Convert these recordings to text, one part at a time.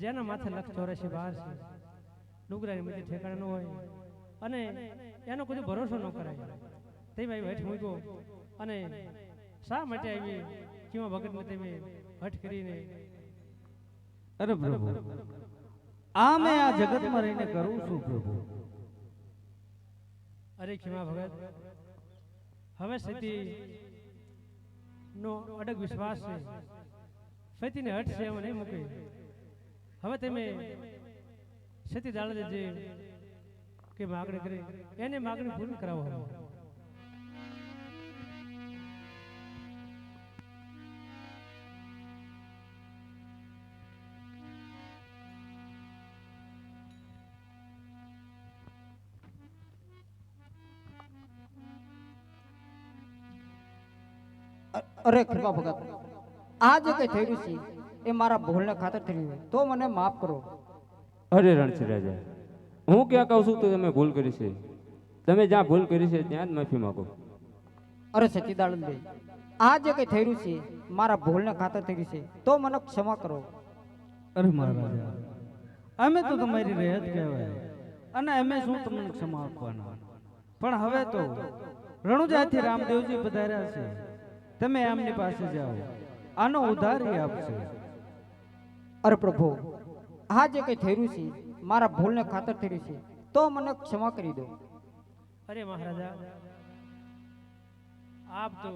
જેના માથે 184 છે નુગરાની મતી ઠેકાણા ન હોય અને એનો કોઈ ભરોસો ન કરાય તે ભાઈ હઠ મૂક્યો અને શા માટે આવી કેવા ભગતને તમે હઠ કરીને અરે પ્રભુ આ મેં આ જગતમાં રહીને કરું છું પ્રભુ અરે ખીમા ભગત હવે સતી નો અડગ વિશ્વાસ છે સતીને હઠ છે એમ નહીં મૂકે હવે તમે સતી દાડે જે કે માગણી કરી એને માગણી પૂરી કરાવો હવે અરે કૃપા ભગત આ જે કઈ થયું છે એ મારા ભૂલને ખાતર થયું હોય તો મને માફ કરો. અરે રણછોડ રાજા હું ક્યાં કહું છું તો તમે ભૂલ કરી છે તમે જ્યાં ભૂલ કરી છે ત્યાં જ માફી માંગો. અરે સતીદાનંદભાઈ આ જે કઈ થયું છે મારા ભૂલને ખાતર થયું છે તો મને ક્ષમા કરો. અરે મહારાજા અમે તો તમારી રહેત કહેવાય અને અમે શું તમને ક્ષમા આપવાના પણ હવે તો રણુજાથી રામદેવજી પધાર્યા છે તમે એમની પાસે જાઓ આનો ઉધાર એ આપશે. અરે પ્રભુ આ જે કઈ થયું છે મારા ભૂલને ખાતર થયું છે તો મને ક્ષમા કરી દો. અરે મહારાજા આપ તો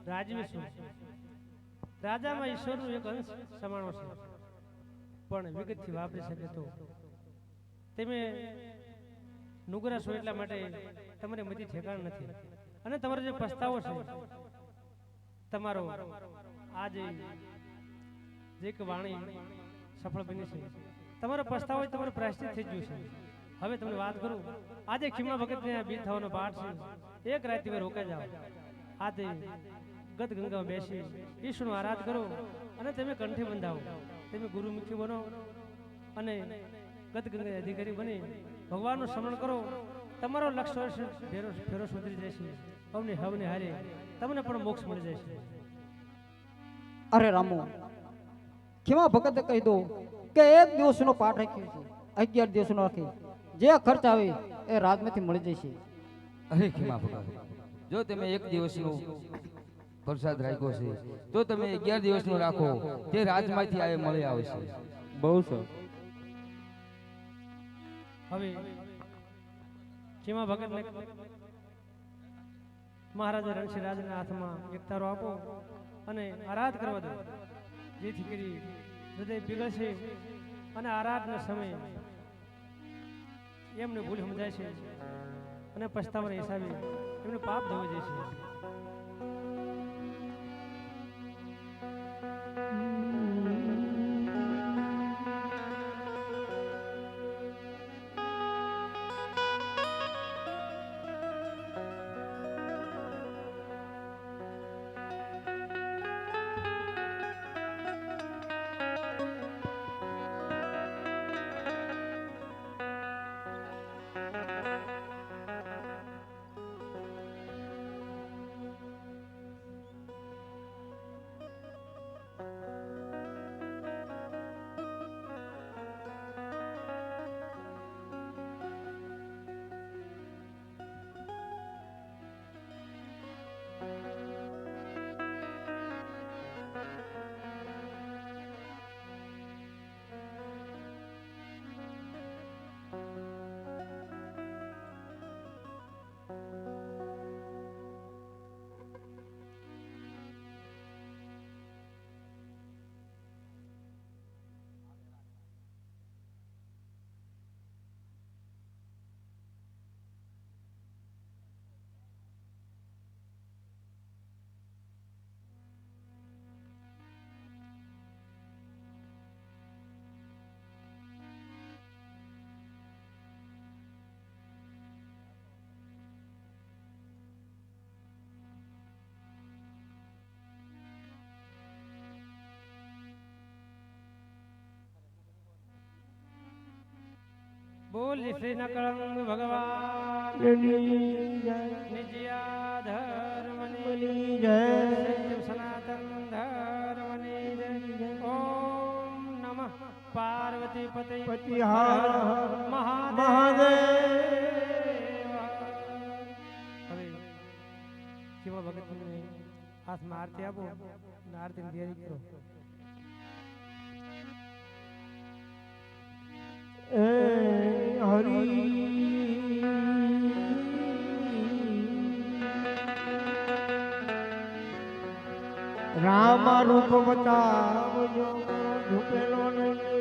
રાજવી છો રાજામાં ઈશ્વરનો એક અંશ સમાણો છે પણ વિગતથી વાપરી શકે તો તમે નુગરા છો એટલા માટે તમારે મતી ઠેકાણ નથી અને તમારો જે પસ્તાવો છે તમારો આજે જે એક વાણી સફળ બની છે તમારો પસ્તાવો તમારો પ્રાયશ્ચિત થઈ ગયું છે. હવે તમને વાત કરું આજે ખીમા ભગતને આ બીજ થવાનો પાઠ છે એક રાત તમે રોકાઈ જાઓ આજે ગત ગંગામાં બેસી ઈશ્વરનો આરાધ કરો અને તમે કંઠે બંધાવો તમે ગુરુમુખી બનો અને ગત ગંગા અધિકારી બની ભગવાનનું સ્મરણ કરો તમારો લક્ષ્ય ફેરો સુધરી જશે અમને હવને હારે તમને પણ મોક્ષ મળી જશે. અરે રામો કેવા ભગત કહી દો કે એક દિવસનો પાઠ રાખ્યો છે 11 દિવસનો રાખી જે ખર્ચ આવે એ રાજમાંથી મળી જશે. અરે ખીમા ભગત જો તમે એક દિવસનો પ્રસાદ રાખ્યો છે તો તમે 11 દિવસનો રાખો તે રાજમાંથી આવે મળી આવશે. બહુ સર હવે ખીમા ભગતને મહારાજા રણછોડ રાજાના હાથમાં એક તારો આપો અને આરાધ કરવા દો જેથી કરી હૃદય પીગળશે અને આરાધના સમયે એમને ભૂલ સમજાય છે અને પછતાવાના હિસાબે એમનું પાપ ધોઈ જાય છે. બોલ શ્રી નકળંગ ભગવાન નિજ્યા ધર્મની જય સનાતન ધર્મની જય. ઓમ નમઃ પાર્વતી પાર્વતી પતિ પતિ હર મહાદેવ. હવે જેમાં ભગતને હાથમાં આરતી આપો અને આરતીની તૈયારી કરો. એ હરી રામ રૂપ બતાવજો ઝૂકેલો નહીં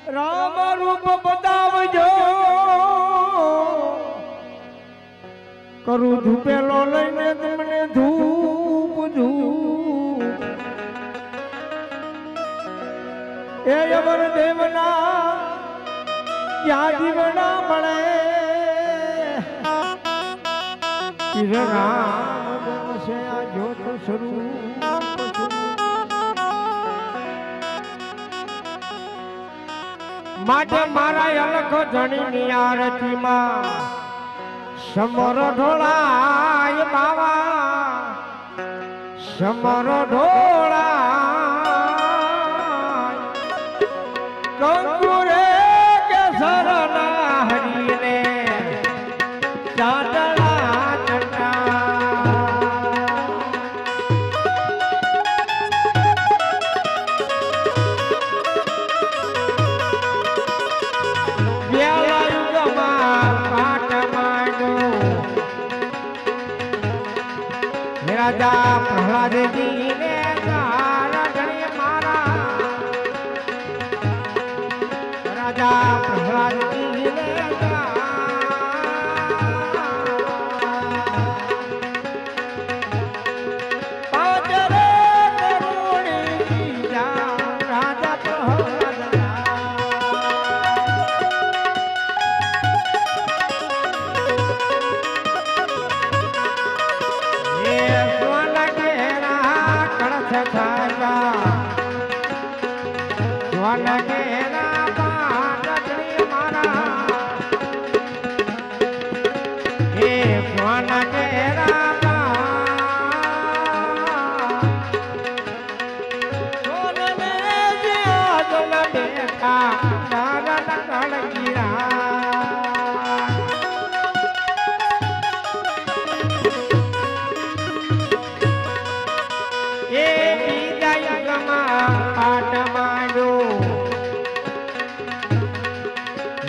રામ રૂપ બતાવજો કરું ધૂપેલો લઈને તમને ધૂપ ધૂપ એ અમર દેવના ત્યાં જીવના મળે પીર રામ છે આ જ્યોત સ્વરૂપ માટે મારા અલખ ધણીની આરતીમાં સમર ઢોળાય બાવા સમર ઢોળાય કંકુરે કેસરના હરીને ચાંદડા ચટા રાજા પ્રહલાદજી ને ધણી મારા રાજા પ્રહલાદજી ને પાંચરે કરુણી રાજા પ્રહલાદ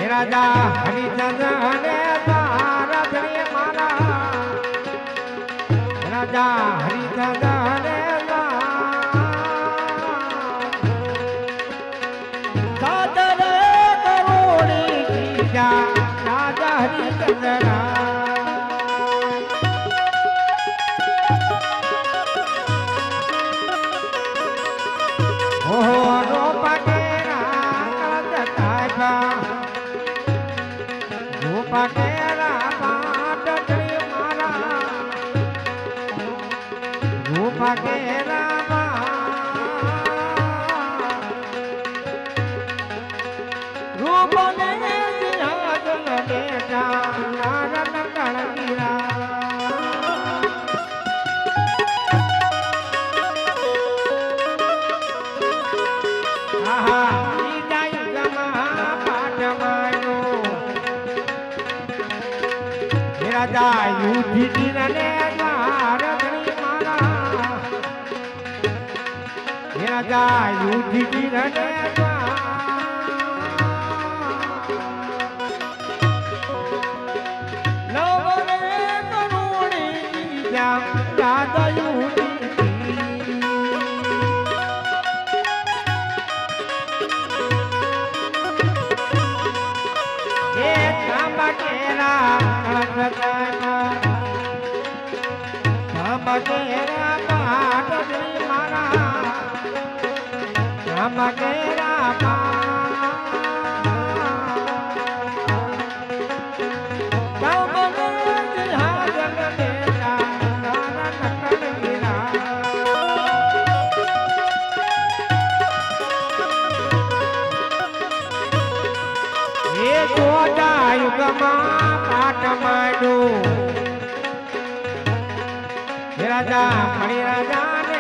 રાજા હરિચંદ્ર ને ધણી મારા રાજા હરિચંદ્ર ને સાદરે કરોડી રાજા હરિચંદ્ર રાજા યુધિષ્ઠિર ને ધણી મારા રાજા યુધિષ્ઠિર ને રાજા રાજા મણી રાજા ને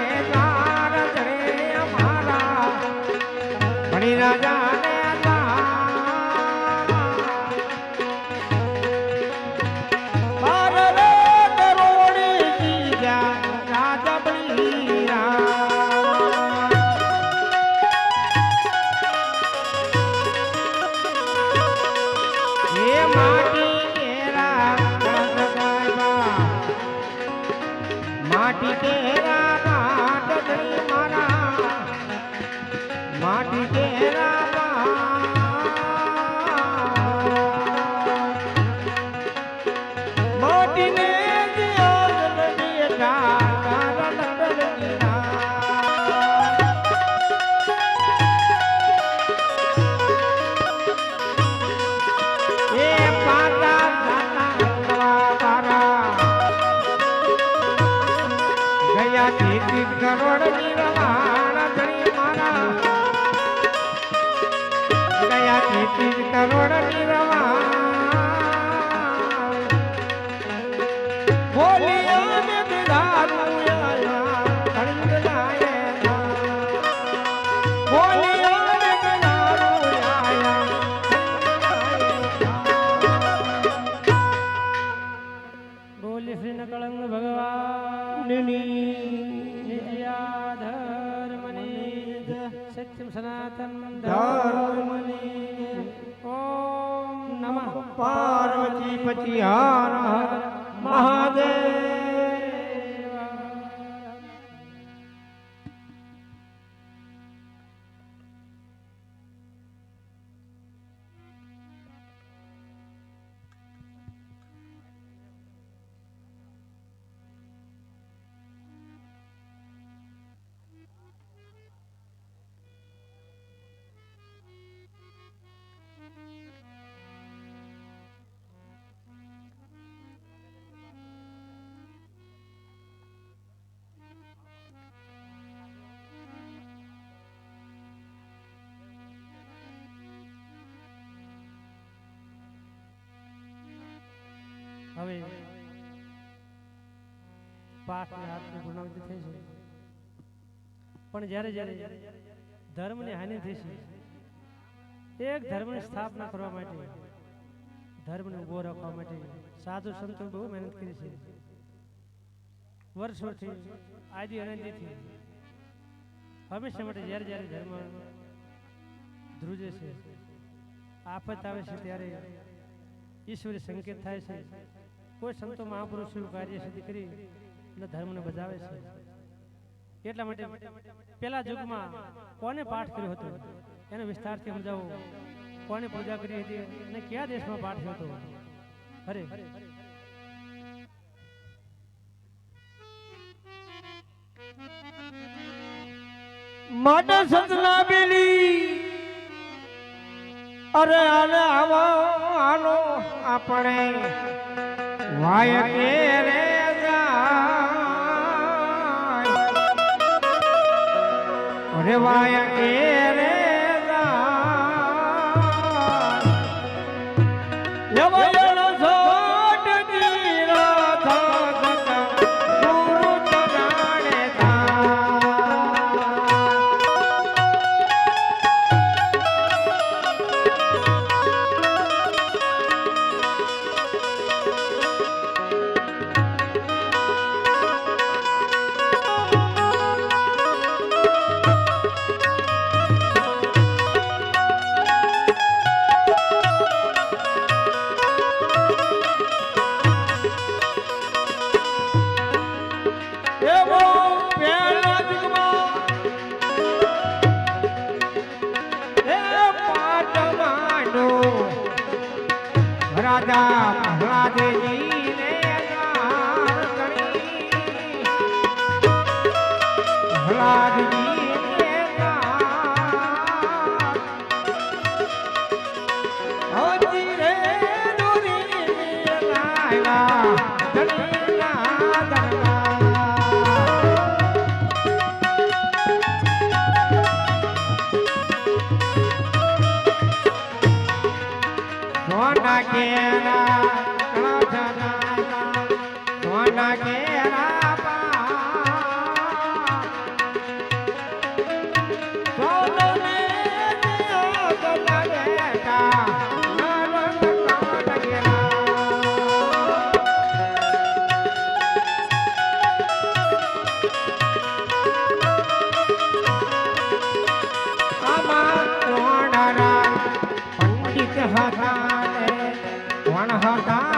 નિર્વાણ ધણી મારા ગયા 33 કરોડ નિર્વાણ બોલિયા ને દારૂ આયા ધણી લાયા બોલિયા ને દારૂ આયા બોલે શ્રી નકળંગ ભગવાન નિત્યા ધર્મની સત્યમ સનાતન ધર્મની ઓમ નમઃ પાર્વતી પતિ હર હર મહાદેવ હવે પાઠની હાથની પૂર્ણાવતિ થઈ છે પણ જ્યારે જ્યારે ધર્મની હાનિ થઈ છે એક ધર્મની સ્થાપના કરવા માટે ધર્મને ઉભો રાખવા માટે સાધુ સંતો બહુ મહેનત કરી છે વર્ષોથી આદિ અનંતથી હંમેશા માટે જ્યારે જ્યારે ધર્મ ધ્રુજે છે આફત આવે છે ત્યારે ઈશ્વરી સંકેત થાય છે કોઈ સંતો મહાપુરુષો કાર્ય સિદ્ધ કરી અને ધર્મને બજાવે છે એટલા માટે પેલા યુગમાં કોને પાઠ કર્યો હતો એને વિસ્તારથી સમજાવો કોને પૂજા કરી હતી અને કયા દેશમાં પાઠ થયો હતો અરે માટે સતના બેલી અરે આલે આવો આલો આપણે વાય કે રે જાય અરે વાય કે રે જાય યવયનો સોટ દીરા થાગત ગુરુ ચરણે તા રાજા પ્રહલાદજી ને પ્રહલાદજી ને હોતી રે દોરી લાયા ધણીના દરબાર સોના કેરા સોના કેરા સોના ને સોના બેટા પંડિત હતા કોણ હતા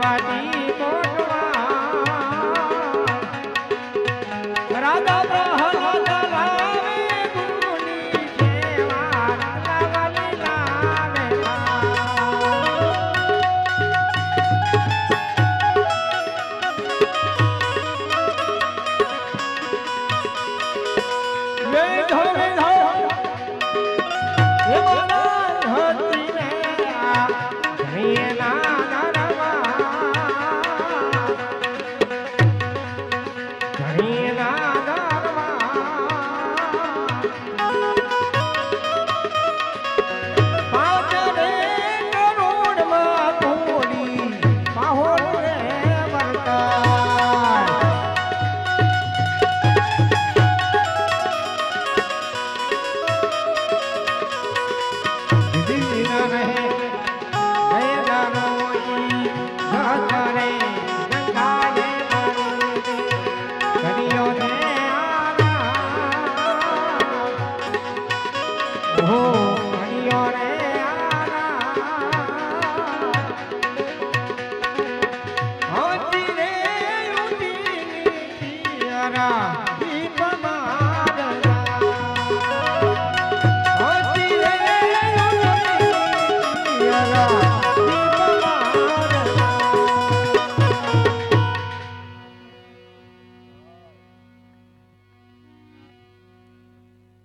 ગણપતિ કોટવા રાધા પ્રહલાદ લાવે ગુરુની સેવા રત્નાવલી લાવે વે ધોરે ધોર હે મારા ધરતી ને આ ધણીના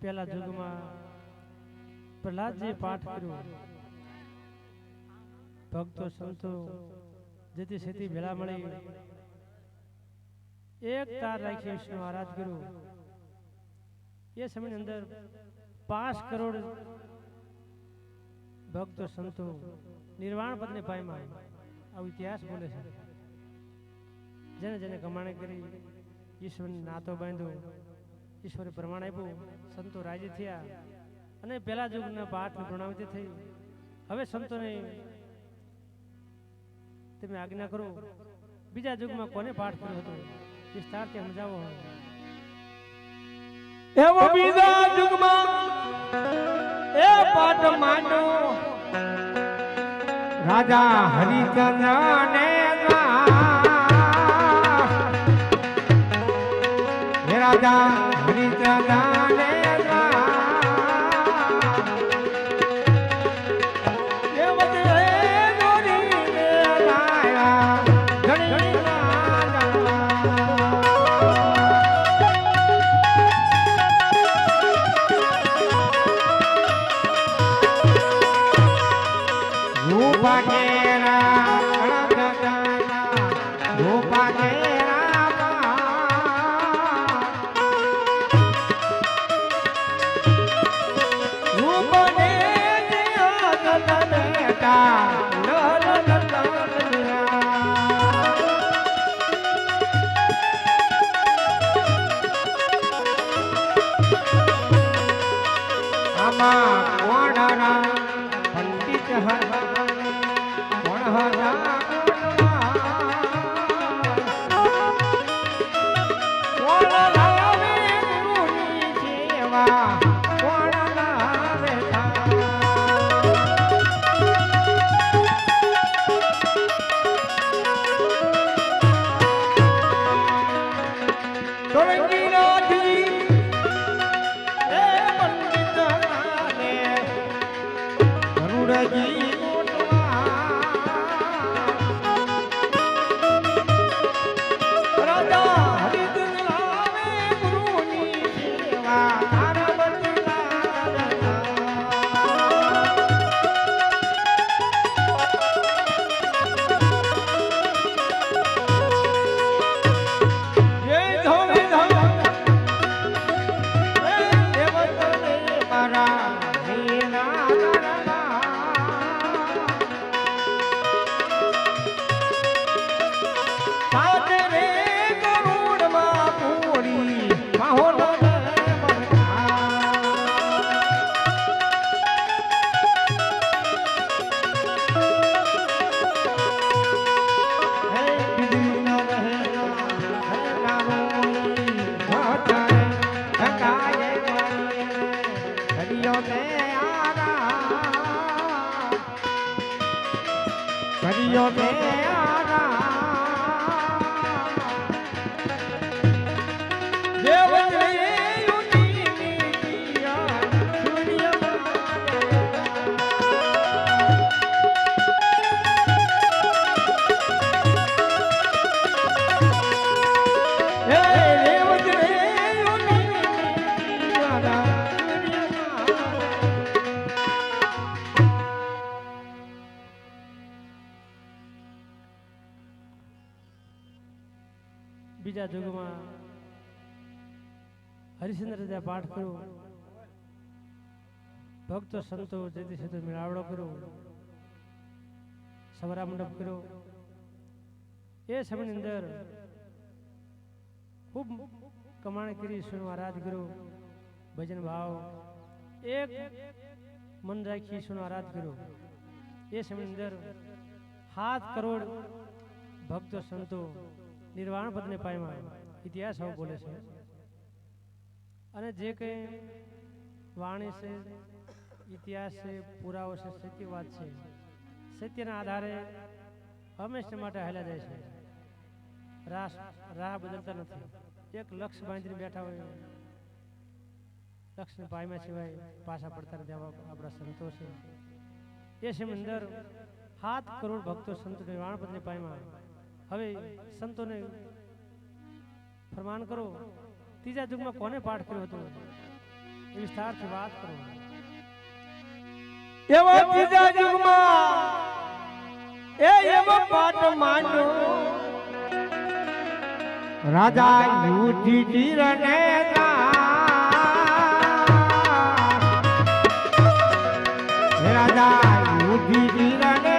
પેલા યુગમાં પ્રહલાદજી પાઠ કર્યો, ભક્તો સંતો જેથી સેથી ભેળા મળી એક તાર રાખી વિષ્ણુ આરાધ કર્યું. એ સમયની અંદર 5 કરોડ ભક્તો સંતો નિર્વાણ પદને પામ્યા. આવો ઇતિહાસ બોલે છે. જેને જેને કમાણી કરી ઈશ્વરને નાતો બાંધ્યો, ઈશ્વરે પ્રમાણ આપ્યું, સંતો રાજી થયા અને પેલા યુગના પાઠની પ્રણાવતી થઈ. હવે સંતોને તમે આજ્ઞા કરો, બીજા યુગમાં કોને પાઠ કર્યો હતો વિસ્તારથી સમજાવો. એવો બીજા યુગમાં એ પાઠ માંડો રાજા હરિચંદ્ર ને રાજા હરિચંદ્ર ને છે આના બીજા યુગમાં હરિશ્ચંદ્ર રાજા પાઠ કર્યો, ભક્તો સંતો જેથી સીધો મેળાવડો કર્યો, સવરા મંડપ કર્યો. એ સમયની અંદર ખૂબ કમાણી કરી, ઈશ્વરનો આરાધ કર્યો, ભજન ભાવ એક મન રાખી ઈશ્વરનો આરાધ કર્યો. એ સમયની અંદર 7 કરોડ ભક્તો સંતો નિર્વાણ પદને પામ્યા. ઇતિહાસ આવું બોલે છે. અને જે કંઈ વાણી છે, ઇતિહાસ છે, પુરાવો છે, સત્ય વાત છે, સત્યના આધારે હંમેશા માટે હાલ્યા જાય છે. રાહ બદલતા નથી. એક લક્ષ્ય બાંધીને બેઠા હોય, લક્ષ્યને પામ્યા સિવાય પાછા પડતા નથી. આપણા સંતો છે. એ સમયની અંદર 7 કરોડ ભક્તો સંતો નિર્વાણ પદને પામ્યા. હવે સંતોને ફરમાન કરો, ત્રીજા યુગમાં કોને પાઠ કર્યો હતો એ વિસ્તારથી વાત કરો. એવા ત્રીજા યુગમાં એવો પાઠ માંડ્યો રાજા યુધિષ્ઠિર ને રાજા યુધિષ્ઠિર ને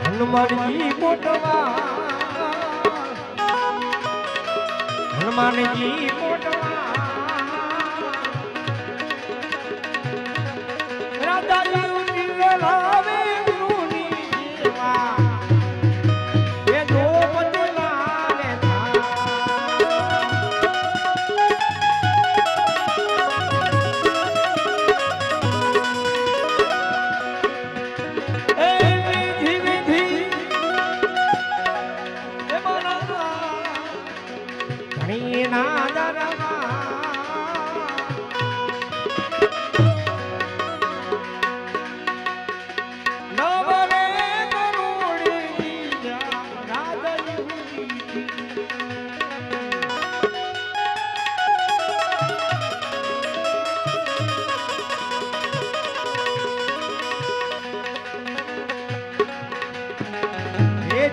હનુમાનજી મોટવા હનુમાનજી મોટવા રાધાજી લાવે ગુરુની સેવા એ દ્રૌપદી લાલે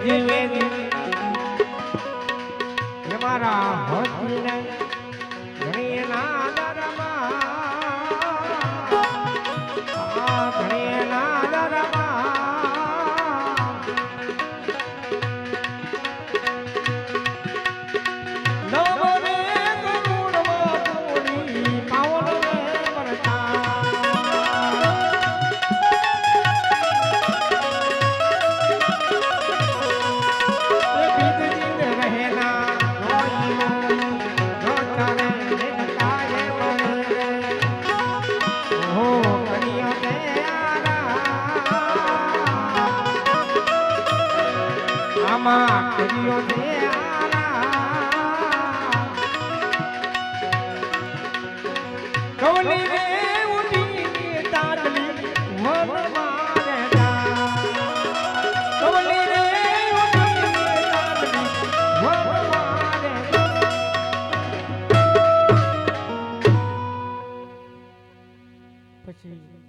જીવે મારા હોસ્પિટલ ઘણી ના દરમાં ઘણી ના દરમાં નવરે ગરુડમાં પૂરી પાવન વરતા રહેના આવ્યો છે કવલી રે ઉઠી તાતલી વન મારે કવલી રે ઉઠી તાતલી વન મારે પછી